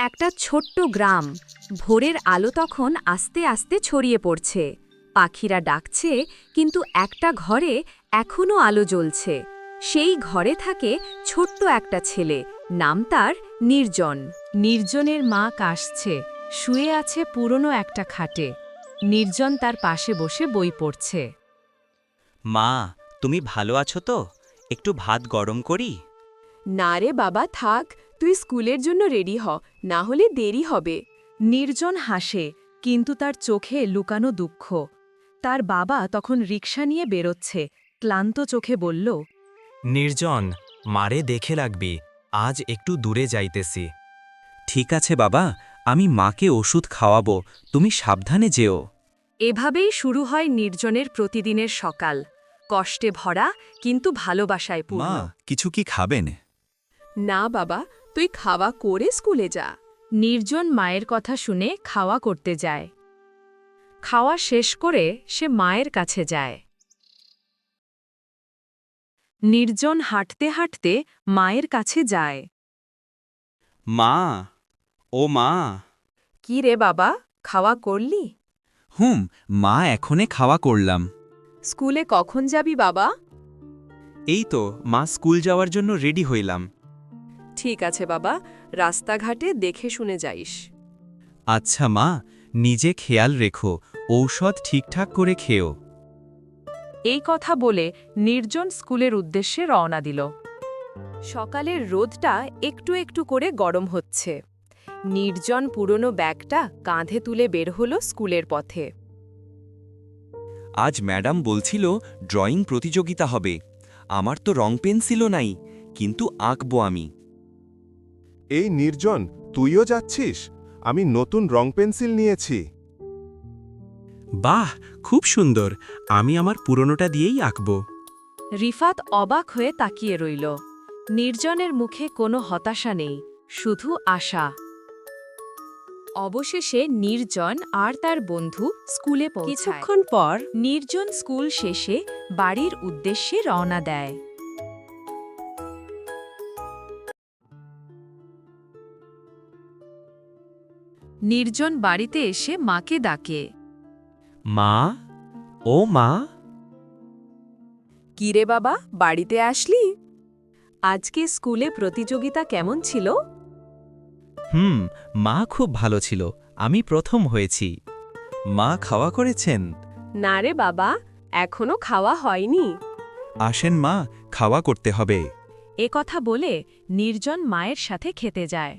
একটা ছোট্ট গ্রাম। ভোরের আলো তখন আস্তে আস্তে ছড়িয়ে পড়ছে। পাখিরা ডাকছে, কিন্তু একটা ঘরে এখনো আলো জ্বলছে। সেই ঘরে থাকে ছোট্ট একটা ছেলে, নাম তার নির্জন। নির্জনের মা কাশছে, শুয়ে আছে পুরনো একটা খাটে। নির্জন তার পাশে বসে বই পড়ছে। মা, তুমি ভালো আছো তো? একটু ভাত গরম করি? না রে বাবা, থাক, তুই স্কুলের জন্য রেডি হ, না হলে দেরি হবে। নির্জন হাসে, কিন্তু তার চোখে লুকানো দুঃখ। তার বাবা তখন রিকশা নিয়ে বেরোচ্ছে, ক্লান্ত চোখে বলল, নির্জন, মারে দেখে লাগবি, আজ একটু দূরে যাইতেছি। ঠিক আছে বাবা, আমি মাকে ওষুধ খাওয়াবো, তুমি সাবধানে যেও। এভাবেই শুরু হয় নির্জনের প্রতিদিনের সকাল, কষ্টে ভরা কিন্তু ভালোবাসায় পূর্ণ। কিছু কি খাবেন? না বাবা, তুই খাওয়া করে স্কুলে যা। নির্জন মায়ের কথা শুনে খাওয়া করতে যায়। খাওয়া শেষ করে সে মায়ের কাছে যায়। নির্জন হাঁটতে হাঁটতে মায়ের কাছে যায়। মা, ও মা। কি রে বাবা, খাওয়া করলি? মা, এখনে খাওয়া করলাম। স্কুলে কখন যাবি বাবা? এই তো মা, স্কুল যাওয়ার জন্য রেডি হইলাম। ঠিক আছে বাবা, রাস্তাঘাটে দেখে শুনে যাইস। আচ্ছা মা, নিজে খেয়াল রেখো, ঔষধ ঠিকঠাক করে খেও। এই কথা বলে নির্জন স্কুলের উদ্দেশ্যে রওনা দিল। সকালের রোদটা একটু একটু করে গরম হচ্ছে। নির্জন পুরনো ব্যাগটা কাঁধে তুলে বের হলো স্কুলের পথে। আজ ম্যাডাম বলছিল ড্রয়িং প্রতিযোগিতা হবে। আমার তো রং পেন্সিলও নাই, কিন্তু আঁকবো আমি। এই নির্জন, তুইও যাচ্ছিস? আমি নতুন রং পেন্সিল নিয়েছি। বাহ, খুব সুন্দর, আমি আমার পুরনোটা দিয়েই আঁকব। রিফাত অবাক হয়ে তাকিয়ে রইল। নির্জনের মুখে কোনো হতাশা নেই, শুধু আশা। অবশেষে নির্জন আর তার বন্ধু স্কুলে পৌঁছায়। কিছুক্ষণ পর নির্জন স্কুল শেষে বাড়ির উদ্দেশ্যে রওনা দেয়। নির্জন বাড়িতে এসে মাকে ডাকে। মা, ও মা। কি রে বাবা, বাড়িতে আসলি? আজকে স্কুলে প্রতিযোগিতা কেমন ছিল? মা খুব ভালো ছিল, আমি প্রথম হয়েছি। মা খাওয়া করেছেন? না রে বাবা, এখনো খাওয়া হয়নি। আসেন মা, খাওয়া করতে হবে। এ কথা বলে নির্জন মায়ের সাথে খেতে যায়।